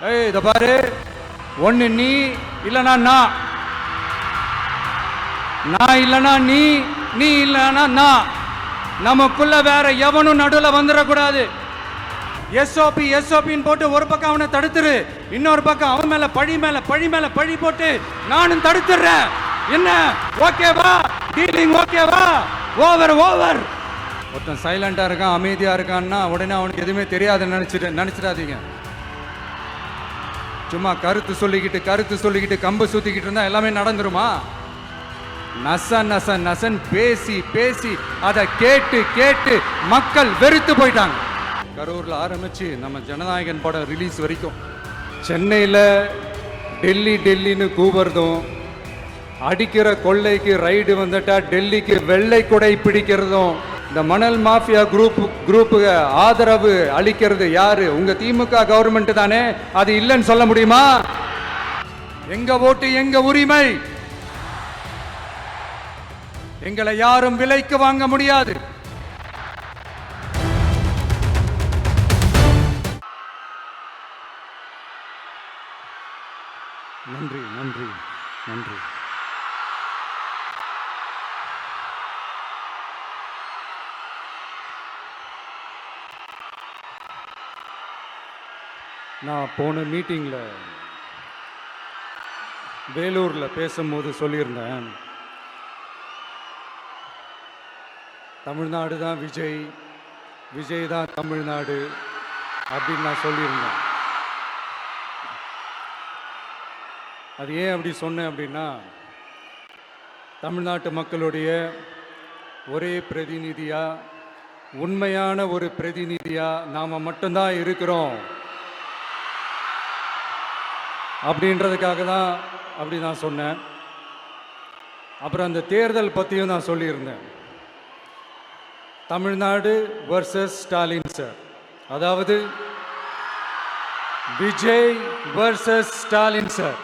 ஏய் இத பாரு, ஒண்ணு நீ இல்லனா நான் இல்லனா நீ, நீ இல்லனா நான். நமக்குள்ள வேற எவனும் நடுவில் வந்துடக்கூடாது. எஸ்ஓபி எஸ்ஓபின்னு போட்டு ஒரு பக்கம் அவனை தடுத்துரு, இன்னொரு பக்கம் அவன் மேல பழி மேல பழி போட்டு நானும் தடுத்துறேன். என்ன ஓகேவா? டீலிங் ஓகேவா? Over over. ஒருத்தன் சைலண்டா இருக்கான், அமைதியா இருக்கான்னா உடனே அவனுக்கு எதுவுமே தெரியாதுன்னு நினைச்சிடாதீங்க. சும்மா கருத்து சொல்லிக்கிட்டு கம்பு சுத்திக்கிட்டு இருந்தா எல்லாமே நடந்துருமா? நசன் பேசி பேசி அதை கேட்டு மக்கள் வெறுத்து போயிட்டாங்க. கரூர்ல ஆரம்பிச்சு நம்ம ஜனநாயகன் படம் ரிலீஸ் வரைக்கும் சென்னையில டெல்லின்னு கூவுறதும், அடிக்கிற கொள்ளைக்கு ரைடு வந்துட்டா டெல்லிக்கு வெள்ளை கொடை பிடிக்கிறதும், இந்த மணல் மாஃபியா குரூப்புக்கு ஆதரவு அளிக்கிறது யாரு? உங்க திமுக கவர்மெண்ட் தானே. அது இல்லைன்னு சொல்ல முடியுமா? எங்க ஓட்டு எங்க உரிமை. எங்களை யாரும் விலைக்கு வாங்க முடியாது. நன்றி நன்றி நன்றி. நான் போன மீட்டிங்கில் வேலூரில் பேசும்போது சொல்லியிருந்தேன், தமிழ்நாடு தான் விஜய் தான் தமிழ்நாடு அப்படின்னு நான் சொல்லியிருந்தேன். அது ஏன் அப்படி சொன்னேன் அப்படின்னா, தமிழ்நாட்டு மக்களுடைய ஒரே பிரதிநிதியாக, உண்மையான ஒரு பிரதிநிதியாக நாம் மட்டும்தான் இருக்கிறோம் அப்படின்றதுக்காக தான் அப்படி நான் சொன்னேன். அப்புறம் அந்த தேர்தல் பற்றியும் நான் சொல்லியிருந்தேன். தமிழ்நாடு வர்சஸ் ஸ்டாலின் சார், அதாவது விஜய் வர்சஸ் ஸ்டாலின் சார்,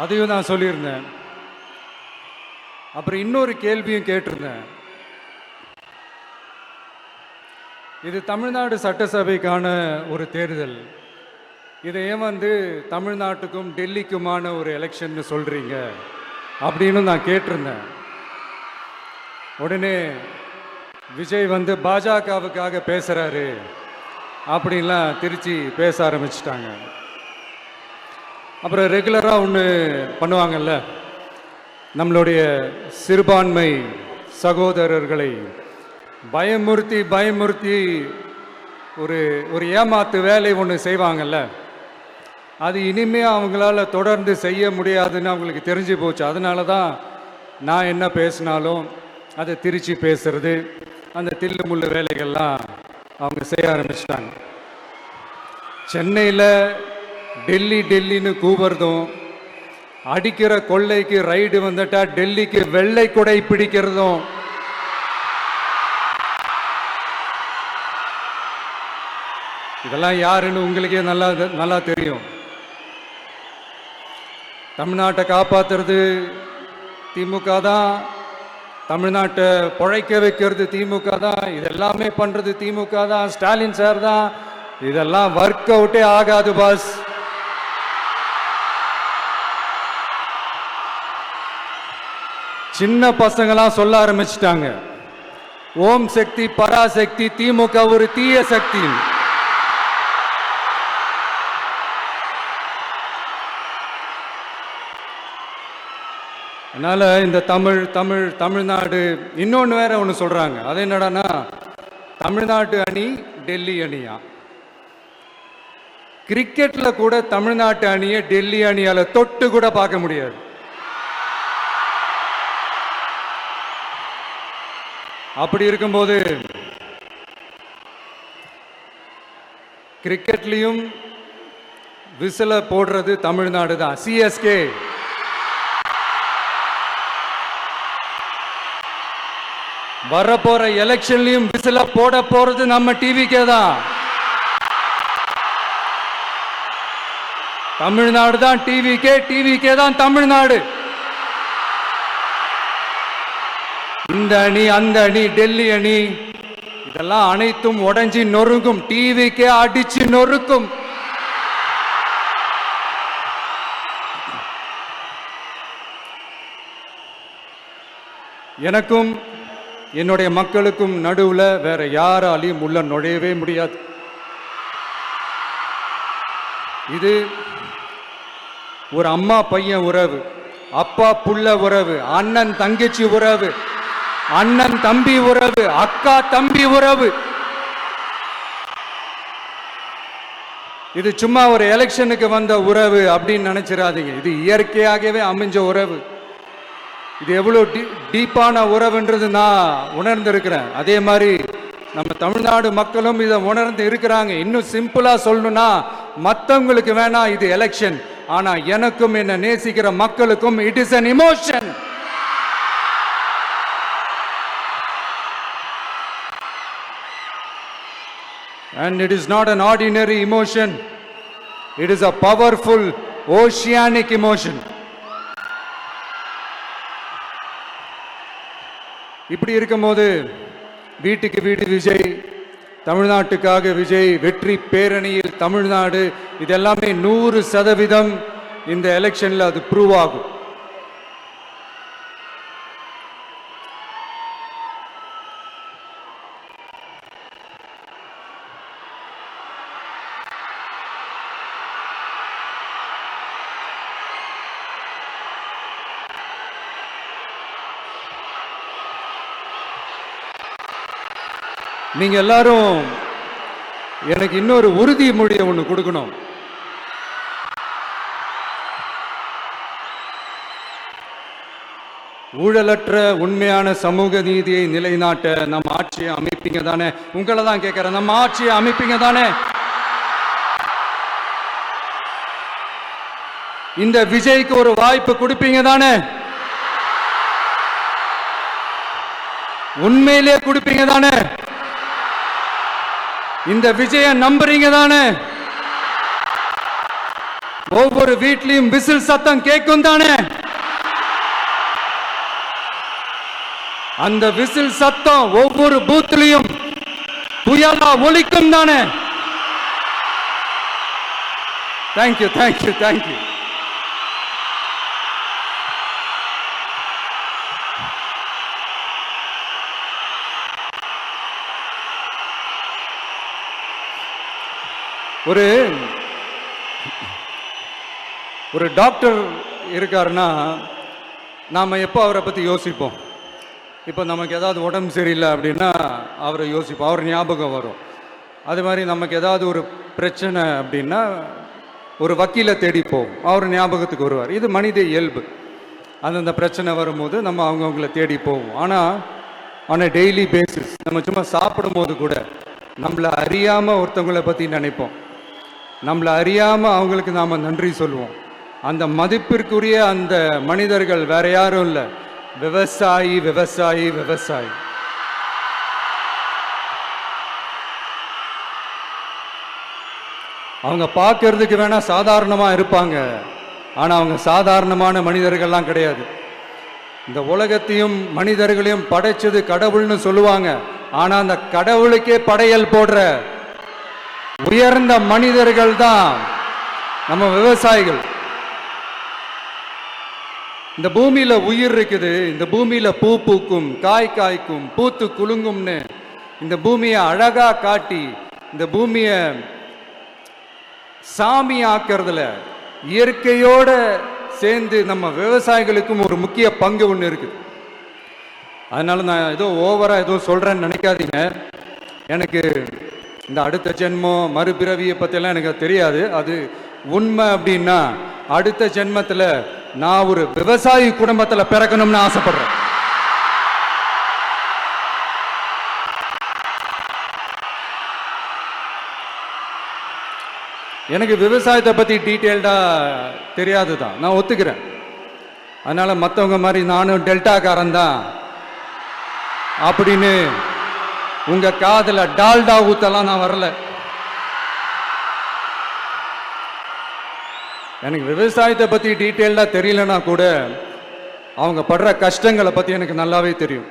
அதையும் நான் சொல்லியிருந்தேன். அப்புறம் இன்னொரு கேள்வியும் கேட்டிருந்தேன். இது தமிழ்நாடு சட்டசபைக்கான ஒரு தேர்தல், இதை ஏன் தமிழ்நாட்டுக்கும் டெல்லிக்குமான ஒரு எலெக்ஷன் சொல்றீங்க அப்படின்னு நான் கேட்டிருந்தேன். உடனே விஜய் பாஜகவுக்காக பேசுறாரு அப்படின்லாம் திருச்சி பேச ஆரம்பிச்சிட்டாங்க. அப்புறம் ரெகுலராக ஒன்று பண்ணுவாங்கல்ல, நம்மளுடைய சிறுபான்மை சகோதரர்களை பயமுறுத்தி ஒரு ஏமாத்து வேலை ஒன்று செய்வாங்கல்ல, அது இனிமே அவங்களால தொடர்ந்து செய்ய முடியாதுன்னு அவங்களுக்கு தெரிஞ்சு போச்சு. அதனால தான் நான் என்ன பேசினாலும் அதை திருச்சி பேசுறது, அந்த தில்லு முள்ளு வேலைகள்லாம் அவங்க செய்ய ஆரம்பிச்சிட்டாங்க. சென்னையில் டெல்லின்னு கூவுறதும், அடிக்கிற கொள்ளைக்கு ரைடு வந்துட்டா டெல்லிக்கு வெள்ளை கொடை பிடிக்கிறதும், இதெல்லாம் யாருன்னு உங்களுக்கே நல்லா தெரியும். தமிழ்நாட்டை காப்பாற்றுறது திமுக தான், தமிழ்நாட்டை பொழைக்க வைக்கிறது திமுக தான், இதெல்லாமே பண்றது திமுக தான், ஸ்டாலின் சார் தான். இதெல்லாம் ஒர்க் அவுட்டே ஆகாது பாஸ். சின்ன பசங்களாம் சொல்ல ஆரம்பிச்சிட்டாங்க, ஓம் சக்தி பராசக்தி, திமுக ஒரு தீய சக்தி. அதனால இந்த தமிழ்நாடு இன்னொன்று வேற ஒன்று சொல்றாங்க. அது என்னடான்னா, தமிழ்நாட்டு அணி டெல்லி அணியா? கிரிக்கெட்ல கூட தமிழ்நாட்டு அணியை டெல்லி அணியால தொட்டு கூட பார்க்க முடியாது. அப்படி இருக்கும்போது கிரிக்கெட்லையும் விசில போடுறது தமிழ்நாடு தான், சிஎஸ்கே. வரப்போற எலெக்ஷன்லயும் விசில போட போறது நம்ம டிவிக்கே தான். தமிழ்நாடு தான் டிவிக்கே தான் தமிழ்நாடு. இந்த அணி அந்த அணி டெல்லி அணி இதெல்லாம் அனைத்தும் உடைஞ்சி நொறுங்கும், டிவிக்கே அடிச்சு நொறுக்கும். எனக்கும் என்னுடைய மக்களுக்கும் நடுவுல வேற யாராலையும் உள்ள நுழையவே முடியாது. இது ஒரு அம்மா பையன் உறவு, அப்பா புள்ள உறவு, அண்ணன் தங்கச்சி உறவு, அண்ணன் தம்பி உறவு, அக்கா தம்பி உறவு. இது சும்மா ஒரு எலெக்ஷனுக்கு வந்த உறவு அப்படின்னு நினைச்சிடாதீங்க. இது இயற்கையாகவே அமைஞ்ச உறவு. இது எவ்வளவு டீப்பான உறவுன்றது நான் உணர்ந்திருக்கிறேன். அதே மாதிரி நம்ம தமிழ்நாடு மக்களும் இதை உணர்ந்து இருக்கிறாங்க. இன்னும் சிம்பிளா சொல்லணும்னா, மற்றவங்களுக்கு வேணா இது எலெக்ஷன், ஆனா எனக்கும் என்ன நேசிக்கிற மக்களுக்கும் it is an emotion. And it is not an ordinary emotion. It is a powerful oceanic emotion. இப்படி இருக்கும்போது வீட்டுக்கு வீடு விஜய், தமிழ்நாட்டுக்காக விஜய், வெற்றி பேரணியில் தமிழ்நாடு, இதெல்லாமே 100% இந்த எலெக்ஷன்ல அது ப்ரூவ் ஆகும். நீங்க எல்லாரும் எனக்கு இன்னொரு உறுதிமொழியை ஒன்று கொடுக்கணும். ஊழலற்ற உண்மையான சமூக நீதியை நிலைநாட்ட நம்ம ஆட்சியை அமைப்பீங்க தானே? உங்களை தான் கேட்கிறேன், நம்ம ஆட்சியை அமைப்பீங்க தானே? இந்த விஜய்க்கு ஒரு வாய்ப்பு கொடுப்பீங்க தானே? உண்மையிலே கொடுப்பீங்க தானே? இந்த விஜய நம்புறீங்க தானே? ஒவ்வொரு வீட்லயும் விசில் சத்தம் கேட்கும் தானே? அந்த விசில் சத்தம் ஒவ்வொரு பூத்லயும் புயலா ஒலிக்கும் தானே? Thank you, thank you, thank you. ஒரு டாக்டர் இருக்காருன்னா நாம எப்போ அவரை பத்தி யோசிப்போம்? இப்போ நமக்கு ஏதாவது உடம்பு சரியில்லை அப்படின்னா அவரை யோசிப்போம், அவர் ஞாபகம் வரும். அது மாதிரி நமக்கு ஏதாவது ஒரு பிரச்சனை அப்படின்னா ஒரு வக்கீலை தேடிப்போம், அவர் ஞாபகத்துக்கு வருவார். இது மனித இயல்பு. அந்தந்த பிரச்சனை வரும்போது நம்ம அவங்கவுங்களை தேடி போவோம். ஆனால் ஆன் அ டெய்லி பேசிஸ் நம்ம சும்மா சாப்பிடும்போது கூட நம்மளை அறியாமல் ஒருத்தவங்களை பற்றி நினைப்போம், நம்மளை அறியாமல் அவங்களுக்கு நாம் நன்றி சொல்லுவோம். அந்த மதிப்பிற்குரிய அந்த மனிதர்கள் வேற யாரும் இல்லை, விவசாயி, விவசாயி, விவசாயி. அவங்க பார்க்கறதுக்கு வேணா சாதாரணமா இருப்பாங்க, ஆனா அவங்க சாதாரணமான மனிதர்கள்லாம் கிடையாது. இந்த உலகத்தையும் மனிதர்களையும் படைச்சது கடவுள்னு சொல்லுவாங்க, ஆனா அந்த கடவுளுக்கே படையல் போடுற உயர்ந்த மனிதர்கள் தான் நம்ம விவசாயிகள். இந்த பூமியில உயிர் இருக்குது, இந்த பூமியில பூ பூக்கும், காய் காய்க்கும், பூத்து குலுங்கும்னு இந்த பூமியை அழகா காட்டி இந்த பூமியை சாமி ஆக்கிறதுல இயற்கையோட சேர்ந்து நம்ம விவசாயிகளுக்கும் ஒரு முக்கிய பங்கு ஒன்று இருக்கு. அதனால நான் ஏதோ ஓவரா ஏதோ சொல்றேன்னு நினைக்காதீங்க. எனக்கு இந்த அடுத்த ஜென்மம் மறுபிறவியை பற்றியெல்லாம் எனக்கு தெரியாது. அது உண்மை அப்படின்னா அடுத்த ஜென்மத்தில் நான் ஒரு விவசாயி குடும்பத்தில் பிறக்கணும்னு ஆசைப்படுறேன். எனக்கு விவசாயத்தை பற்றி டீட்டெயில்டாக தெரியாது தான், நான் ஒத்துக்கிறேன். அதனால் மற்றவங்க மாதிரி நானும் டெல்டாக்காரன் தான் அப்படின்னு உங்கள் காதில் டால்டா ஊத்தலாம் நான் வரல. எனக்கு விவசாயத்தை பற்றி டீட்டெயில்டாக தெரியலனா கூட அவங்க படுற கஷ்டங்களை பற்றி எனக்கு நல்லாவே தெரியும்.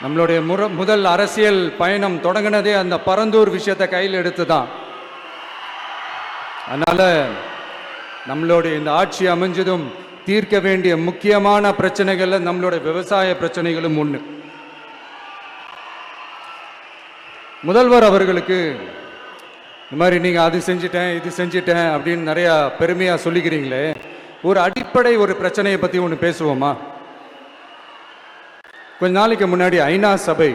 நம்மளுடைய முதல் அரசியல் பயணம் தொடங்கினதே அந்த பரந்தூர் விஷயத்தை கையில் எடுத்து தான். அதனால நம்மளுடைய இந்த ஆட்சி அமைஞ்சதும் தீர்க்க வேண்டிய முக்கியமான பிரச்சனைகள்ல நம்மளுடைய விவசாய பிரச்சனைகளும் ஒன்று. முதல்வர் அவர்களுக்கு இந்த மாதிரி நீங்கள் அது செஞ்சிட்டேன் இது செஞ்சிட்டேன் அப்படின்னு நிறையா பெருமையாக சொல்லிக்கிறீங்களே, ஒரு அடிப்படை ஒரு பிரச்சனையை பற்றி ஒன்று பேசுவோமா? கொஞ்ச நாளைக்கு முன்னாடி ஐநா சபை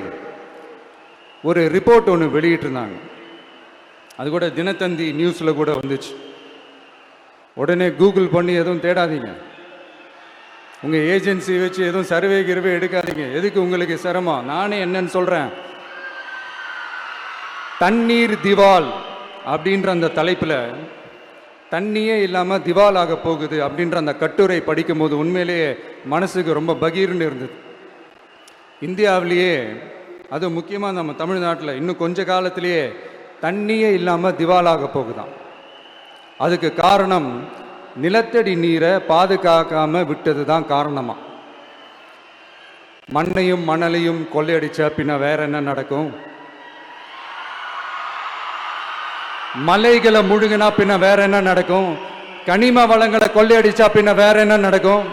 ஒரு ரிப்போர்ட் ஒன்று வெளியிட்டிருந்தாங்க. அது கூட தினத்தந்தி நியூஸில் கூட வந்துச்சு. உடனே கூகுள் பண்ணி எதுவும் தேடாதீங்க, உங்கள் ஏஜென்சி வச்சு எதுவும் சர்வே கிருவே எடுக்காதீங்க. எதுக்கு உங்களுக்கு சிரமம்? நானே என்னன்னு சொல்கிறேன். தண்ணீர் திவால் அப்படின்ற அந்த தலைப்பில் தண்ணியே இல்லாமல் திவால் ஆக போகுது அப்படின்ற அந்த கட்டுரை படிக்கும் போது உண்மையிலேயே மனசுக்கு ரொம்ப பகீர்னு இருந்தது. இந்தியாவிலேயே அது முக்கியமாக நம்ம தமிழ்நாட்டில் இன்னும் கொஞ்ச காலத்திலேயே தண்ணியே இல்லாமல் திவாலாக போகுதான். அதுக்கு காரணம் நிலத்தடி நீரை பாதுகாக்காமல் விட்டது தான் காரணமாக. மண்ணையும் மணலையும் கொள்ளையடிச்சா பின்ன வேற என்ன நடக்கும்? மலைகளை முழுகினா பின்ன வேற என்ன நடக்கும்? கனிம வளங்களை கொள்ளையடிச்சா பின்ன வேற என்ன நடக்கும்?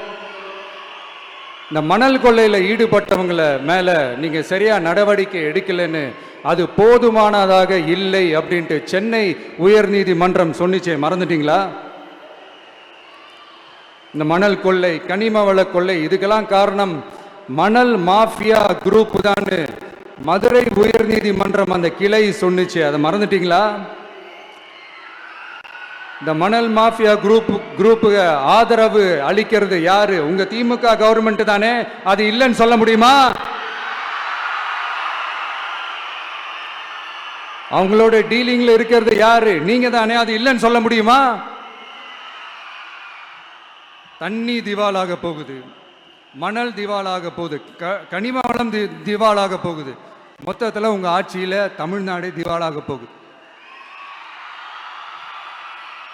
இந்த மணல் கொள்ளையில் ஈடுபட்டவங்களை மேலே நீங்கள் சரியாக நடவடிக்கை எடுக்கலைன்னு அது போதுமானதாக இல்லை அப்படின்ட்டு சென்னை உயர்நீதிமன்றம் சொன்னிச்சே, மறந்துட்டீங்களா? இந்த மணல் கொள்ளை, கனிம வள கொள்ளை, இதுக்கெல்லாம் காரணம் மணல் மாஃபியா குரூப் தான் மதுரை உயர்நீதிமன்றம் அந்த கிளை சொன்னிச்சு. அதை மறந்துட்டீங்களா? இந்த மணல் மாஃபியா குரூப்புக்கு ஆதரவு அளிக்கிறது யாரு? உங்க திமுக கவர்மெண்ட் தானே. அது இல்லைன்னு சொல்ல முடியுமா? அவங்களோட டீலிங்ல இருக்கிறது யாரு? நீங்க தானே. அது இல்லைன்னு சொல்ல முடியுமா? தண்ணி திவாலாக போகுது, மணல் திவாலாக போகுது, கனிம வளம் திவாலாக போகுது. மொத்தத்தில் உங்க ஆட்சியில தமிழ்நாடு திவாலாக போகுது.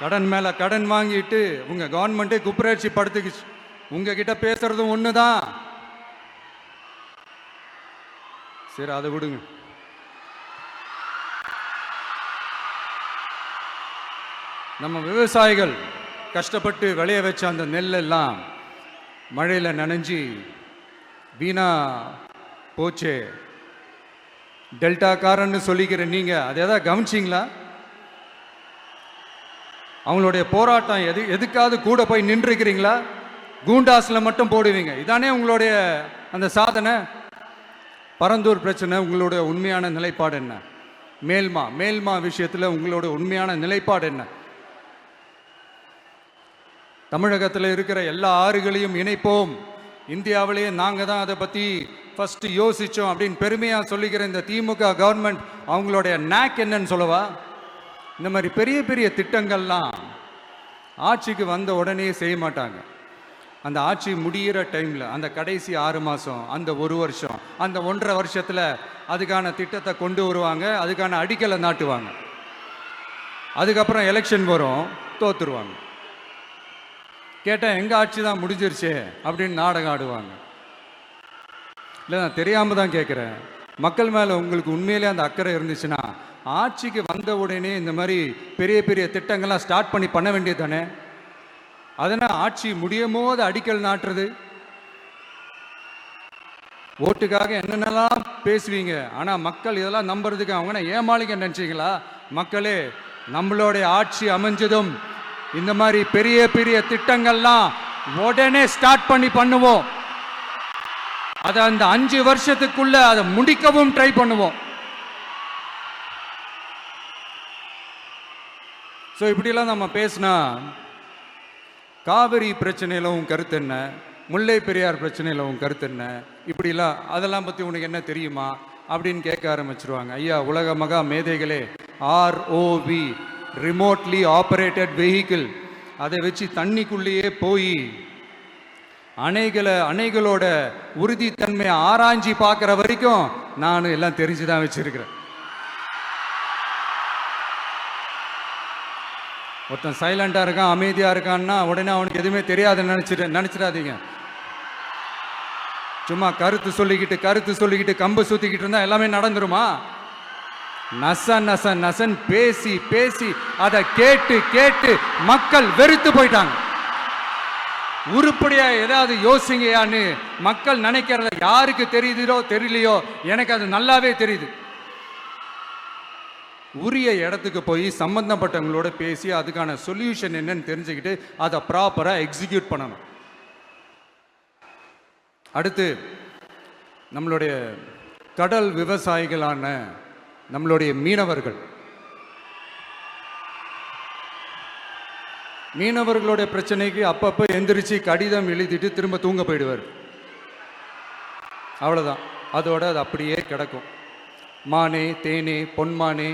கடன் மேல கடன் வாங்கிட்டு உங்க கவர்மெண்டே குப்புரட்சி படுத்துக்குச்சு. உங்ககிட்ட பேசுறதும் ஒண்ணுதான். சரி, அதை விடுங்க. நம்ம விவசாயிகள் கஷ்டப்பட்டு விளைய வச்ச அந்த நெல்லெல்லாம் மழையில நனைஞ்சி வீணா போச்சே. டெல்டாக்காரன்னு சொல்லிக்கிற நீங்க அதை எதாவது கவனிச்சிங்களா? அவங்களுடைய போராட்டம் எதுக்காவது கூட போய் நின்றுக்கிறீங்களா? கூண்டாஸில் மட்டும் போடுவீங்க. இதானே உங்களுடைய அந்த சாதனை. பரந்தூர் பிரச்சனை உங்களுடைய உண்மையான நிலைப்பாடு என்ன? மேல்மா விஷயத்தில் உங்களோட உண்மையான நிலைப்பாடு என்ன? தமிழகத்தில் இருக்கிற எல்லா ஆறுகளையும் இணைப்போம், இந்தியாவிலேயே நாங்கள் தான் அதை பற்றி ஃபஸ்ட்டு யோசித்தோம் அப்படின்னு பெருமையாக சொல்லிக்கிற இந்த திமுக கவர்மெண்ட் அவங்களுடைய நாக் என்னன்னு சொல்லவா? இந்த மாதிரி பெரிய பெரிய திட்டங்கள்லாம் ஆட்சிக்கு வந்த உடனே செய்ய மாட்டாங்க. அந்த ஆட்சி முடிகிற டைமில், அந்த கடைசி 6 மாதம், அந்த 1 வருஷம், அந்த 1.5 வருஷத்தில் அதுக்கான திட்டத்தை கொண்டு வருவாங்க, அதுக்கான அடிக்கலை நாட்டுவாங்க. அதுக்கப்புறம் எலெக்ஷன் வரும், தோத்துருவாங்க. கேட்டால் எங்கள் ஆட்சி தான் முடிஞ்சிருச்சே அப்படின்னு நாடகம் ஆடுவாங்க. இல்லை, நான் தெரியாமல் தான் கேட்குறேன். மக்கள் மேலே உங்களுக்கு உண்மையிலே அந்த அக்கறை இருந்துச்சுன்னா ஆட்சிக்கு வந்த உடனே இந்த மாதிரி பெரிய பெரிய திட்டங்கள்லாம் ஸ்டார்ட் பண்ண வேண்டியது தானே. அதனால் ஆட்சி முடியும் போது அடிக்கல் நாட்டுறது. ஓட்டுக்காக என்னென்னலாம் பேசுவீங்க, ஆனால் மக்கள் இதெல்லாம் நம்புறதுக்கு அவங்க ஏமாளிங்க நினச்சிங்களா? மக்களே, நம்மளுடைய ஆட்சி அமைஞ்சதும் இந்த மாதிரி பெரிய பெரிய திட்டங்கள்லாம் உடனே ஸ்டார்ட் பண்ணுவோம். அதை அந்த 5 வருஷத்துக்குள்ள அதை முடிக்கவும் ட்ரை பண்ணுவோம். ஸோ இப்படிலாம் நம்ம பேசினா காவிரி பிரச்சனையில் உன் கருத்து என்ன, முல்லை பெரியார் பிரச்சனையில் உன் கருத்து என்ன, இப்படிலாம் அதெல்லாம் பற்றி உனக்கு என்ன தெரியுமா அப்படின்னு கேட்க ஆரம்பிச்சிருவாங்க. ஐயா, உலக மகா மேதைகளே, ROV, ரிமோட்லி ஆப்ரேட்டட் வெஹிக்கிள், அதை வச்சு தண்ணிக்குள்ளேயே போய் அணைகளோட உறுதித்தன்மையை ஆராய்ச்சி பார்க்குற வரைக்கும் நான் எல்லாம் தெரிஞ்சுதான் வச்சிருக்கிறேன். ஒருத்தன் சைலண்டாக இருக்கான், அமைதியாக இருக்கான்னா உடனே அவனுக்கு எதுவுமே தெரியாதுன்னு நினச்சிடாதீங்க. சும்மா கருத்து சொல்லிக்கிட்டு கம்பு சுத்திக்கிட்டு இருந்தா எல்லாமே நடந்துருமா? நசன் பேசி அதை கேட்டு மக்கள் வெறுத்து போயிட்டாங்க. உருப்படியா ஏதாவது யோசிங்கயான்னு மக்கள் நினைக்கிறத யாருக்கு தெரியுதோ தெரியலையோ, எனக்கு அது நல்லாவே தெரியுது. உரிய இடத்துக்கு போய் சம்பந்தப்பட்டவங்களோட பேசி அதுக்கான சொல்யூஷன் என்னன்னு தெரிஞ்சுக்கிட்டு அதை ப்ராப்பரா எக்ஸிக்யூட் பண்ணணும். அடுத்து நம்மளுடைய கடல் விவசாயிகளான நம்மளுடைய மீனவர்களுடைய பிரச்சனைக்கு அப்பப்போ எந்திரிச்சு கடிதம் எழுதிட்டு திரும்ப தூங்க போயிடுவார். அவ்வளோதான், அதோட அது அப்படியே கிடக்கும். மானே தேனே பொன்மானே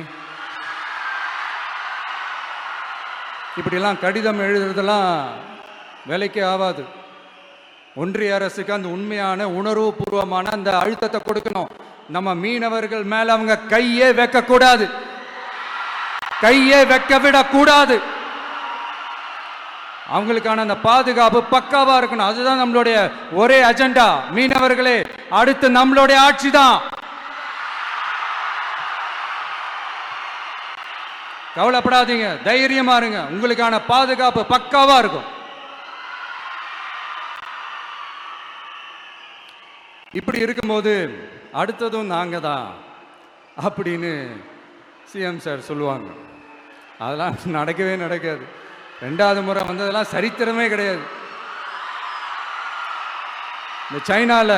இப்படிலாம் கடிதம் எழுதுறதெல்லாம் வேலைக்கே ஆகாது. ஒன்றிய அரசுக்கு அந்த உண்மையான உணர்வு பூர்வமான அந்த அழுத்தத்தை கொடுக்கணும். நம்ம மீனவர்கள் மேல அவங்க கையே வைக்கக்கூடாது, கையே வைக்க விடக்கூடாது. அவங்களுக்கான அந்த பாதுகாப்பு பக்காவா இருக்கணும். அதுதான் நம்மளுடைய ஒரே அஜெண்டா. மீனவர்களே, அடுத்து நம்மளுடைய ஆட்சி தான். கவலைப்படாதீங்க, தைரியமா இருங்க, உங்களுக்கான பாதுகாப்பு பக்காவா இருக்கும். இப்படி இருக்கும்போது அடுத்ததும் நாங்க தான் அப்படின்னு சிஎம் சார் சொல்லுவாங்க. அதெல்லாம் நடக்காது. 2வது முறை வந்ததெல்லாம் சரித்திரமே கிடையாது. இந்த சைனால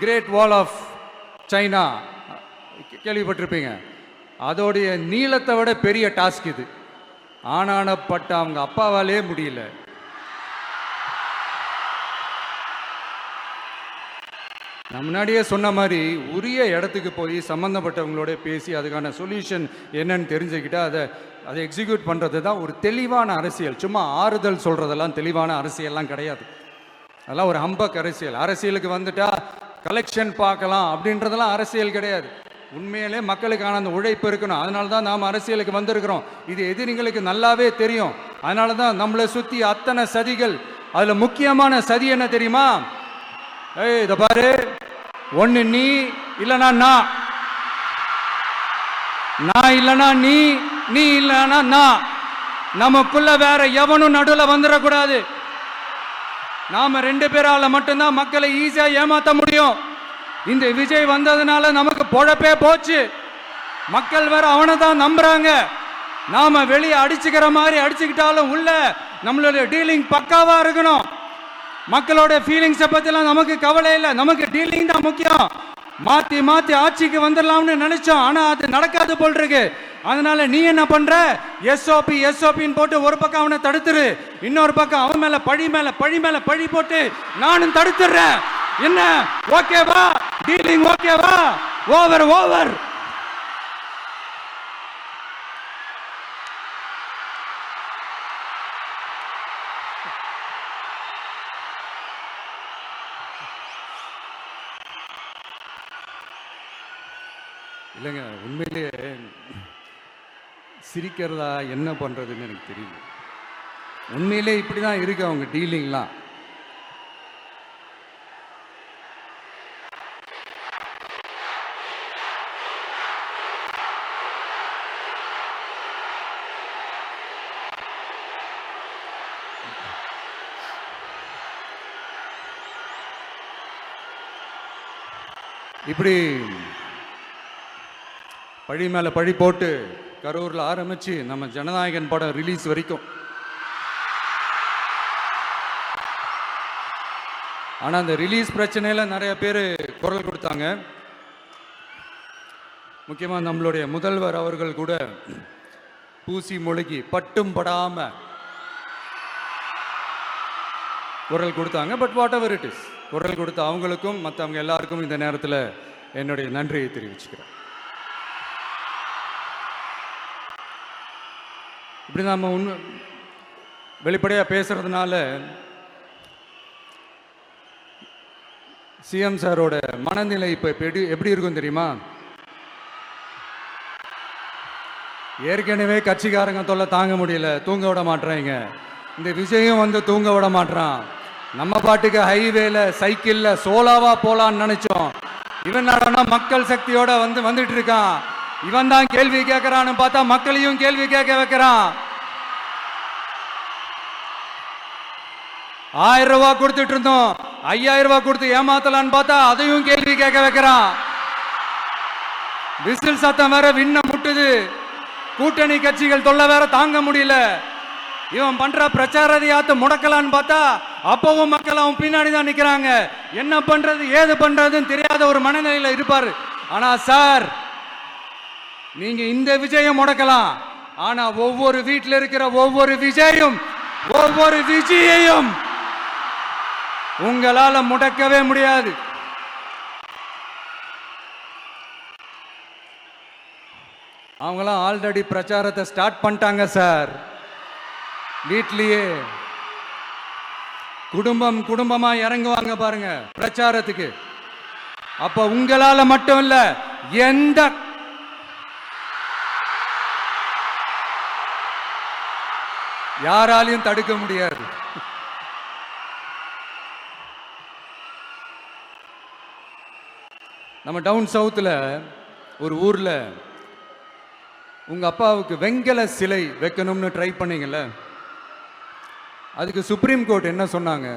கிரேட் வால் ஆஃப் சைனா கேள்விப்பட்டிருப்பீங்க. அதோடைய நீளத்தை விட பெரிய டாஸ்க் இது. ஆனானப்பட்ட அவங்க அப்பாவாலே முடியல. நான் முன்னாடியே சொன்ன மாதிரி உரிய இடத்துக்கு போய் சம்மந்தப்பட்டவங்களோட பேசி அதுக்கான சொல்யூஷன் என்னன்னு தெரிஞ்சுக்கிட்டா அதை எக்ஸிக்யூட் பண்ணுறது தான் ஒரு தெளிவான அரசியல். சும்மா ஆறுதல் சொல்கிறதெல்லாம் தெளிவான அரசியல்லாம் கிடையாது. அதெல்லாம் ஒரு ஹம்பக் அரசியல். அரசியலுக்கு வந்துட்டா கலெக்ஷன் பார்க்கலாம் அப்படின்றதெல்லாம் அரசியல் கிடையாது. உண்மையிலே மக்களுக்கான அந்த உழைப்பு இருக்கணும். அதனால தான் நாம் அரசியலுக்கு வந்திருக்கிறோம். இது எதிரிங்களுக்கு நல்லாவே தெரியும். அதனால தான் நம்மளை சுற்றி அத்தனை சதிகள். அதில் முக்கியமான சதி என்ன தெரியுமா? இதை பாரு, ஒன்னு நீ இல்லனா நான் இல்லனா நீ இல்லனா நான். நமக்குள்ள வேற எவனும் நடுவில் வந்துடக்கூடாது. நாம 2 பேரால மட்டும்தான் மக்களை ஈஸியா ஏமாத்த முடியும். இந்த விஜய் வந்ததுனால நமக்கு பொழப்பே போச்சு. மக்கள் வேற அவனை தான் நம்புறாங்க. நாம வெளியே அடிச்சுக்கிற மாதிரி அடிச்சுக்கிட்டாலும் உள்ள நம்மளுடைய டீலிங் பக்காவா இருக்கணும். மக்களோட ஃபீலிங்ஸை பத்திலாம் நமக்கு கவலை இல்லை. நமக்கு டீலிங் தான் முக்கியம். மாத்தி ஆட்சிக்கு வந்துடலாம்னு நினைச்சோம், ஆனா அது நடக்காது போல் இருக்கு. அதனால நீ என்ன பண்ற? எஸ்ஓபின்னு போட்டு ஒரு பக்கம் அவனை தடுத்துரு, இன்னொரு பக்கம் அவன் மேல பழி போட்டு நானும் தடுத்துறேன். என்ன ஓகேவா? டீலிங் ஓகேவா? ஓவர். இல்லைங்க, உண்மையிலேயே சிரிக்கிறதா என்ன பண்றதுன்னு எனக்கு தெரியல. உண்மையிலே இப்படிதான் இருக்கு அவங்க டீலிங்லாம். இப்படி பழி மேல பழி போட்டு கரூர்ல ஆரம்பிச்சு நம்ம ஜனநாயகன் படம் ரிலீஸ் வரைக்கும். ஆனா அந்த ரிலீஸ் பிரச்சனையில நிறைய பேர் குரல் கொடுத்தாங்க. முக்கியமா நம்மளுடைய முதல்வர் அவர்கள் கூட பூசி மொழிகி பட்டும் படாம குரல் கொடுத்தாங்க. But what ever it is, குரல் கொடுத்த அவங்களுக்கும் மற்றவங்க எல்லாருக்கும் இந்த நேரத்தில் என்னுடைய நன்றியை தெரிவிச்சுக்கிறேன். இப்படி நம்ம வெளிப்படையாக பேசுறதுனால சிஎம் சாரோட மனநிலை இப்போ எப்படி இருக்கும் தெரியுமா? ஏற்கனவே கட்சிக்காரங்க தொல்லை தாங்க முடியல, தூங்க விட மாட்டேறாங்க. இந்த விஜயும் வந்து தூங்க விட மாட்டான். நம்ம பாட்டுக்கு ஹைவேல சைக்கிள்ல சோலாவா போலான்னு நினைச்சோம். இவன் மக்கள் சக்தியோட வந்துட்டு இருக்கான். இவன் தான் கேள்வி கேட்கறான்னு பார்த்தா மக்களையும் கேள்வி கேட்க வைக்கிறான். 1000 ரூபாய் கொடுத்துட்டு இருந்தோம், 5000 ரூபாய் கொடுத்து ஏமாத்தலான்னு பார்த்தா அதையும் கேள்வி கேட்க வைக்கிறான். விசில் சத்தம் வேற விண்ண முட்டுது. கூட்டணி கட்சிகள் தொல்லை வேற தாங்க முடியல. இவன் பண்ற பிரச்சாரத்தையாத்த முடக்கலான்னு பார்த்தா அப்பவும் மக்கள் அவன் பின்னாடி தான் நிக்கிறாங்க. என்ன பண்றது ஏது பண்றதுன்னு தெரியாத ஒரு மனநிலையில இருப்பாரு. ஆனா சார், நீங்க இந்த விஜயம் முடக்கலாம், ஆனா ஒவ்வொரு வீட்டில் இருக்கிற ஒவ்வொரு விஜயும் ஒவ்வொரு விஜயையும் உங்களால முடக்கவே முடியாது. அவங்களாம் ஆல்ரெடி பிரச்சாரத்தை ஸ்டார்ட் பண்ணிட்டாங்க சார். வீட்லயே குடும்பம் குடும்பமா இறங்குவாங்க பாருங்க பிரச்சாரத்துக்கு. அப்ப உங்களால மட்டும் இல்ல, எந்த யாராலையும் தடுக்க முடியாது. நம்ம டவுன் சவுத்துல ஒரு ஊர்ல உங்க அப்பாவுக்கு வெங்கல சிலை வைக்கணும்னு ட்ரை பண்ணீங்கல்ல, அதுக்கு சுப்ரீம் கோர்ட் என்ன சொன்னாங்க?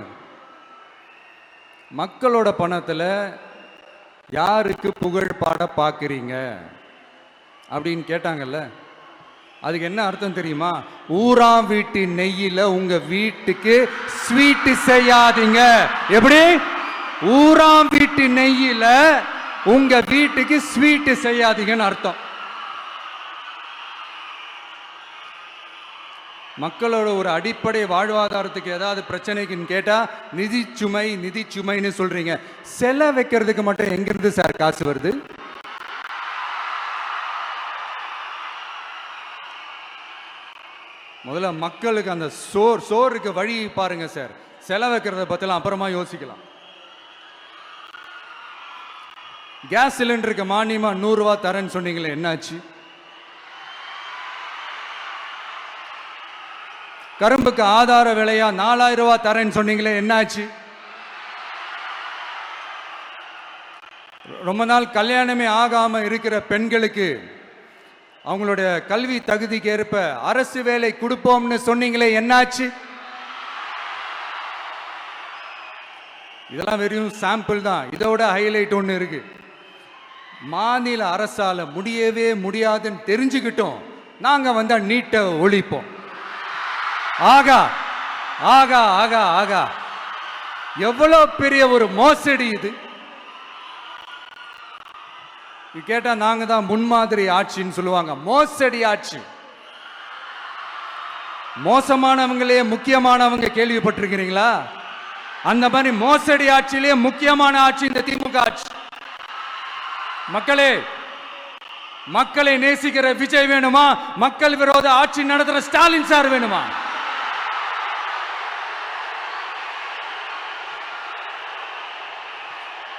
மக்களோட பணத்துல யாருக்கு புகழ் பாட பார்க்குறீங்க அப்படின்னு கேட்டாங்கல்ல. அதுக்கு என்ன அர்த்தம் தெரியுமா? ஊராம் வீட்டு நெய்யில உங்க வீட்டுக்கு ஸ்வீட் செய்யாதீங்க. எப்படி? ஊராம் வீட்டு நெய்யில உங்க வீட்டுக்கு ஸ்வீட் செய்யாதீங்கன்னு அர்த்தம். மக்களோட ஒரு அடிப்படை வாழ்வாதாரத்துக்கு ஏதாவது பிரச்சனைக்குன்னு கேட்டா நிதி சுமைன்னு சொல்றீங்க. செலை வைக்கிறதுக்கு மட்டும் எங்கிருந்து சார் காசு வருது? முதல்ல மக்களுக்கு அந்த சோறுக்கு வழி பாருங்க சார். செலை வைக்கிறத பத்திலாம் அப்புறமா யோசிக்கலாம். கேஸ் சிலிண்டருக்கு மானியமா 100 ரூபாய் தரேன்னு சொன்னீங்களே, என்னாச்சு? கரும்புக்கு ஆதார விலையா 4000 ரூபாய் தரேன்னு சொன்னீங்களே, என்னாச்சு? ரொம்ப நாள் கல்யாணமே ஆகாம இருக்கிற பெண்களுக்கு அவங்களுடைய கல்வி தகுதிக்கு ஏற்ப அரசு வேலை கொடுப்போம்னு சொன்னீங்களே, என்னாச்சு? இதெல்லாம் வெறும் சாம்பிள் தான். இதோட ஹைலைட் ஒன்று இருக்கு. மாநில அரசால முடியவே முடியாதுன்னு தெரிஞ்சுக்கிட்டோம், நாங்க வந்தா நீட்டை ஒழிப்போம். ஆகா ஆகா ஆகா ஆகா, எவ்வளவு பெரிய ஒரு மோசடி இது! கேட்டா நாங்க தான் முன்மாதிரி ஆட்சின்னு சொல்லுவாங்க. மோசடி ஆட்சி. மோசமானவங்களே முக்கியமானவங்க கேள்விப்பட்டிருக்கிறீங்களா? அந்த மாதிரி மோசடி ஆட்சியிலே முக்கியமான ஆட்சி இந்த திமுக ஆட்சி. மக்களே, மக்களை நேசிக்கிற விஜய் வேணுமா? மக்கள் விரோத ஆட்சி நடத்துற ஸ்டாலின் சார் வேணுமா?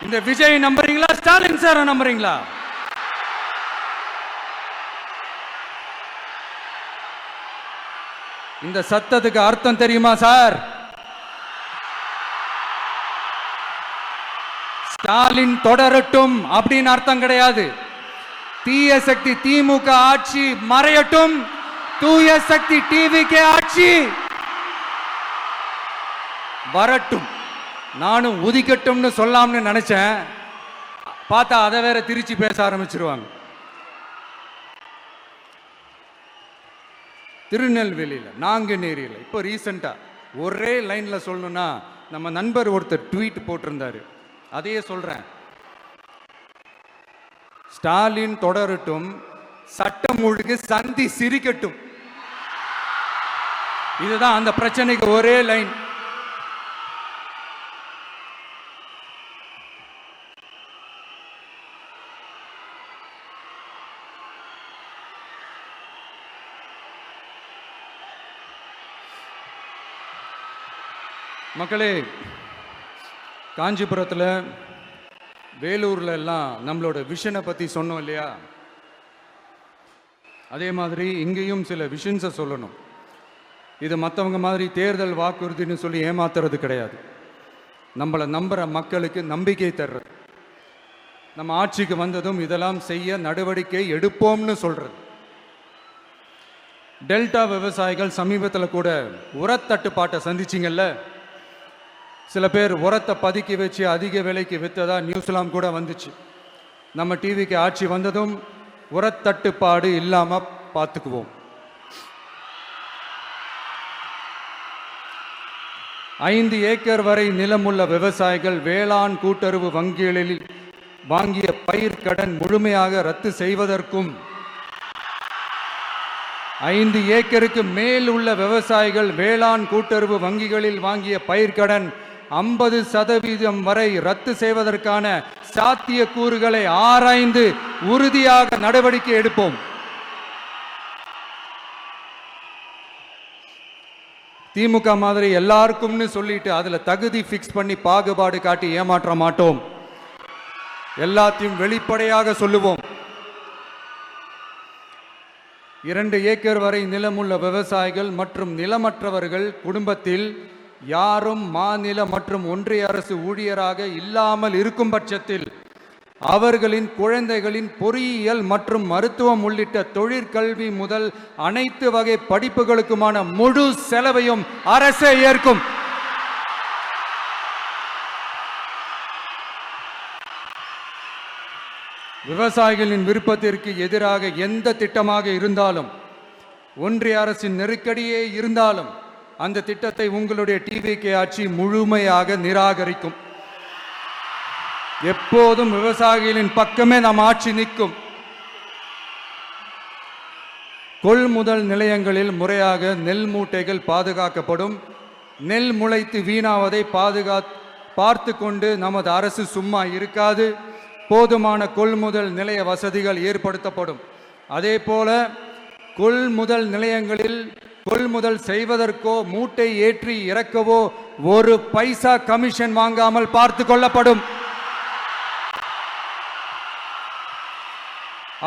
இந்த விஜய் நம்புறீங்களா, ஸ்டாலின் சார் நம்புறீங்களா? இந்த சத்தத்துக்கு அர்த்தம் தெரியுமா சார்? ஸ்டாலின் தொடரட்டும் அப்படின்னு அர்த்தம் கிடையாது. தீய சக்தி திமுக ஆட்சி மறையட்டும், தூய சக்தி டிவிகே ஆட்சி வரட்டும். நானும் உதிக்கட்டும்னு சொல்லாம்னு நினைச்சேன், பார்த்தா அதை வேற திருச்சி பேச ஆரம்பிச்சிருவாங்க. திருநெல்வேலியில், நாங்குநேரியில் இப்போ ரீசெண்டா ஒரே லைன்ல சொல்லணும்னா, நம்ம நண்பர் ஒருத்தர் ட்வீட் போட்டிருந்தாரு, அதையே சொல்றேன். ஸ்டாலின் தொடரட்டும், சட்டம் ஒழுங்கு சந்தி சிரிக்கட்டும். இதுதான் அந்த பிரச்சனைக்கு ஒரே லைன். மக்களே, காஞ்சிபுரத்தில், வேலூர்ல எல்லாம் நம்மளோட விஷனை பற்றி சொன்னோம் இல்லையா? அதே மாதிரி இங்கேயும் சில விஷன்ஸை சொல்லணும். இது மற்றவங்க மாதிரி தேர்தல் வாக்குறுதின்னு சொல்லி ஏமாத்துறது கிடையாது. நம்மளை நம்புகிற மக்களுக்கு நம்பிக்கை தர்றது. நம்ம ஆட்சிக்கு வந்ததும் இதெல்லாம் செய்ய நடவடிக்கை எடுப்போம்னு சொல்றது. டெல்டா விவசாயிகள் சமீபத்தில் கூட உரத்தட்டுப்பாட்டை சந்திச்சிங்கல்ல. சில பேர் உரத்தை பதுக்கி வச்சு அதிக விலைக்கு விற்றதா நியூஸ்லாம் கூட வந்துச்சு. நம்ம டிவிக்கு ஆட்சி வந்ததும் உரத்தட்டுப்பாடு இல்லாமல் பார்த்துக்குவோம். 5 ஏக்கர் வரை நிலமுள்ள விவசாயிகள் வேளாண் கூட்டுறவு வங்கிகளில் வாங்கிய பயிர் கடன் முழுமையாக ரத்து செய்வதற்கும் 5 ஏக்கருக்கு மேல் உள்ள விவசாயிகள் வேளாண் கூட்டுறவு வங்கிகளில் வாங்கிய பயிர்க்கடன் 50% வரை ரத்து செய்வதற்கான சாத்திய கூறுகளை ஆராய்ந்து உறுதியாக நடவடிக்கை எடுப்போம். திமுக மாதிரி எல்லாருக்கும்னு சொல்லிட்டு அதுல தகுதி பிக்ஸ் பண்ணி பாகுபாடு காட்டி ஏமாற்ற மாட்டோம். எல்லாத்தையும் வெளிப்படையாக சொல்லுவோம். 2 ஏக்கர் வரை நிலமுள்ள விவசாயிகள் மற்றும் நிலமற்றவர்கள் குடும்பத்தில் யாரும் மாநில மற்றும் ஒன்றிய அரசு ஊழியராக இல்லாமல் இருக்கும் பட்சத்தில் அவர்களின் குழந்தைகளின் பொறியியல் மற்றும் மருத்துவம் உள்ளிட்ட தொழிற்கல்வி முதல் அனைத்து வகை படிப்புகளுக்குமான முழு செலவையும் அரசே ஏற்கும். விவசாயிகளின் விருப்பத்திற்கு எதிராக எந்த திட்டமாக இருந்தாலும், ஒன்றிய அரசின் நெருக்கடியே இருந்தாலும் அந்த திட்டத்தை உங்களுடைய டிவிகே ஆட்சி முழுமையாக நிராகரிக்கும். எப்போதும் விவசாயிகளின் பக்கமே நம் ஆட்சி நிற்கும். கொள்முதல் நிலையங்களில் முறையாக நெல் மூட்டைகள் பாதுகாக்கப்படும். நெல் முளைத்து வீணாவதை பார்த்து கொண்டு நமது அரசு சும்மா இருக்காது. போதுமான கொள்முதல் நிலைய வசதிகள் ஏற்படுத்தப்படும். அதே போல கொள்முதல் நிலையங்களில் கொள்முதல் செய்வதற்கோ மூட்டை ஏற்றி இறக்கவோ 1 பைசா கமிஷன் வாங்காமல் பார்த்து கொள்ளப்படும்.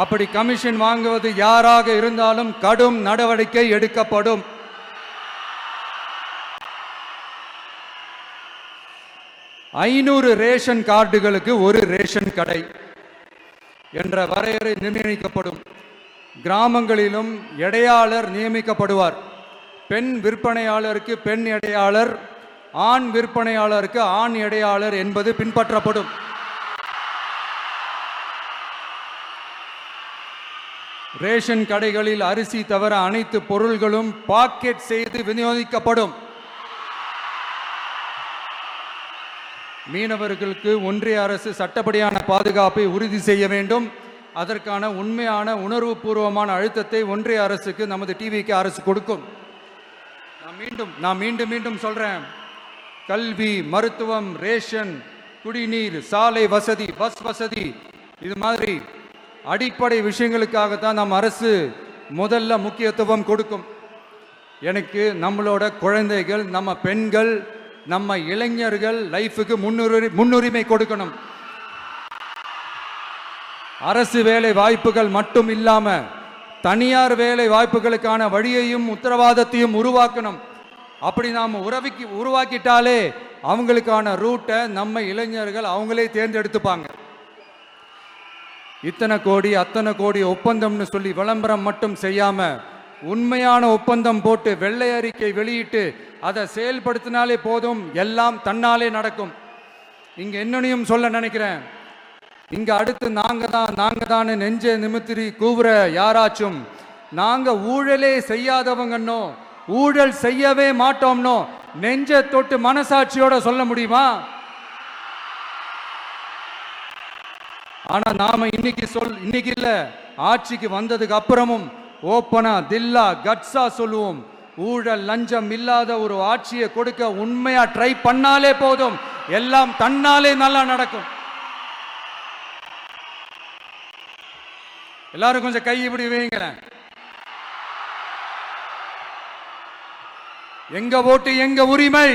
அப்படி கமிஷன் வாங்குவது யாராக இருந்தாலும் கடும் நடவடிக்கை எடுக்கப்படும். ஐநூறு ரேஷன் கார்டுகளுக்கு 1 ரேஷன் கடை என்ற வரையறை நிர்ணயிக்கப்படும். கிராமங்களிலும் எடையாளர் நியமிக்கப்படுவார். பெண் விற்பனையாளருக்கு பெண் எடையாளர், ஆண் விற்பனையாளருக்கு ஆண் எடையாளர் என்பது பின்பற்றப்படும். ரேஷன் கடைகளில் அரிசி தவிர அனைத்து பொருள்களும் பாக்கெட் செய்து விநியோகிக்கப்படும். மீனவர்களுக்கு ஒன்றிய அரசு சட்டப்படியான பாதுகாப்பை உறுதி செய்ய வேண்டும். அதற்கான உண்மையான உணர்வுபூர்வமான அழுத்தத்தை ஒன்றிய அரசுக்கு நமது டிவிக்கு அரசு கொடுக்கும். நான் மீண்டும் சொல்றேன். கல்வி, மருத்துவம், ரேஷன், குடிநீர், சாலை வசதி, பஸ் வசதி, இது மாதிரி அடிப்படை விஷயங்களுக்காகத்தான் நம் அரசு முதல்ல முக்கியத்துவம் கொடுக்கும். எனக்கு நம்மளோட குழந்தைகள், நம்ம பெண்கள், நம்ம இளைஞர்கள் லைஃபுக்கு முன்னுரிமை கொடுக்கணும். அரசு வேலை வாய்ப்புகள் மட்டும் இல்லாம தனியார் வேலை வாய்ப்புகளுக்கான வழியையும் உத்தரவாதத்தையும் உருவாக்கணும். அப்படி நாம் உருவாக்கிட்டாலே அவங்களுக்கான ரூட்டை நம்ம இளைஞர்கள் அவங்களே தேர்ந்தெடுத்துப்பாங்க. இத்தனை கோடி அத்தனை கோடி ஒப்பந்தம்னு சொல்லி விளம்பரம் மட்டும் செய்யாம உண்மையான ஒப்பந்தம் போட்டு வெள்ளை அறிக்கை வெளியிட்டு அதை செயல்படுத்தினாலே போதும், எல்லாம் தன்னாலே நடக்கும். இங்க என்னனையும் சொல்ல நினைக்கிறேன். இங்க அடுத்து நாங்க தான் நெஞ்சை நிமித்திரி கூவுற யாராச்சும் நாங்க ஊழலே செய்யாதவங்கன்னோ ஊழல் செய்யவே மாட்டோம்னோ நெஞ்சை தொட்டு மனசாட்சியோட சொல்ல முடியுமா? ஆனா நாம இன்னைக்கு இல்ல, ஆட்சிக்கு வந்ததுக்கு அப்புறமும் ஓப்பனா தில்லா கட்ஸா சொல்லுவோம். ஊழல் லஞ்சம் இல்லாத ஒரு ஆட்சியை கொடுக்க உண்மையா ட்ரை பண்ணாலே போதும், எல்லாம் தன்னாலே நல்லா நடக்கும். எல்லாரும் கொஞ்சம் கை இப்படி வைங்களேன். எங்க ஓட்டு எங்க உரிமை.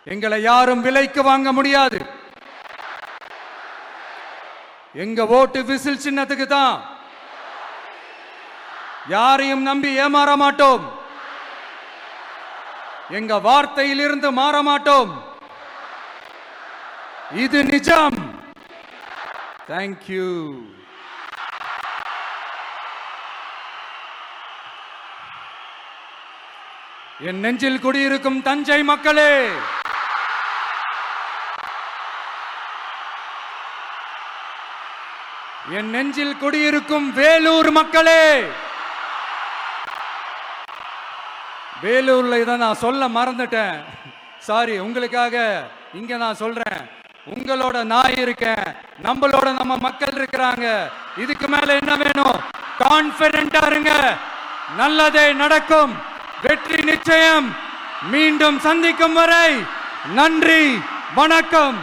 எங்களை யாரும் விலைக்கு வாங்க முடியாது. எங்க ஓட்டு விசில் சின்னத்துக்கு தான். யாரையும் நம்பி ஏமாற மாட்டோம். எங்க வார்த்தையிலிருந்து மாற மாட்டோம். இது நிஜம். தேங்க்யூ. என் நெஞ்சில் குடியிருக்கும் தஞ்சை மக்களே, என் நெஞ்சில் குடியிருக்கும் வேலூர் மக்களே, வேலூர்ல இதை நான் சொல்ல மறந்துட்டேன். சாரி, உங்களுக்காக இங்க நான் சொல்றேன். உங்களோட நான் இருக்கேன், நம்மளோட நம்ம மக்கள் இருக்கிறாங்க. இதுக்கு மேல என்ன வேணும்? கான்பிடென்டா இருங்க. நல்லதே நடக்கும். வெற்றி நிச்சயம். மீண்டும் சந்திக்கும் வரை நன்றி, வணக்கம்.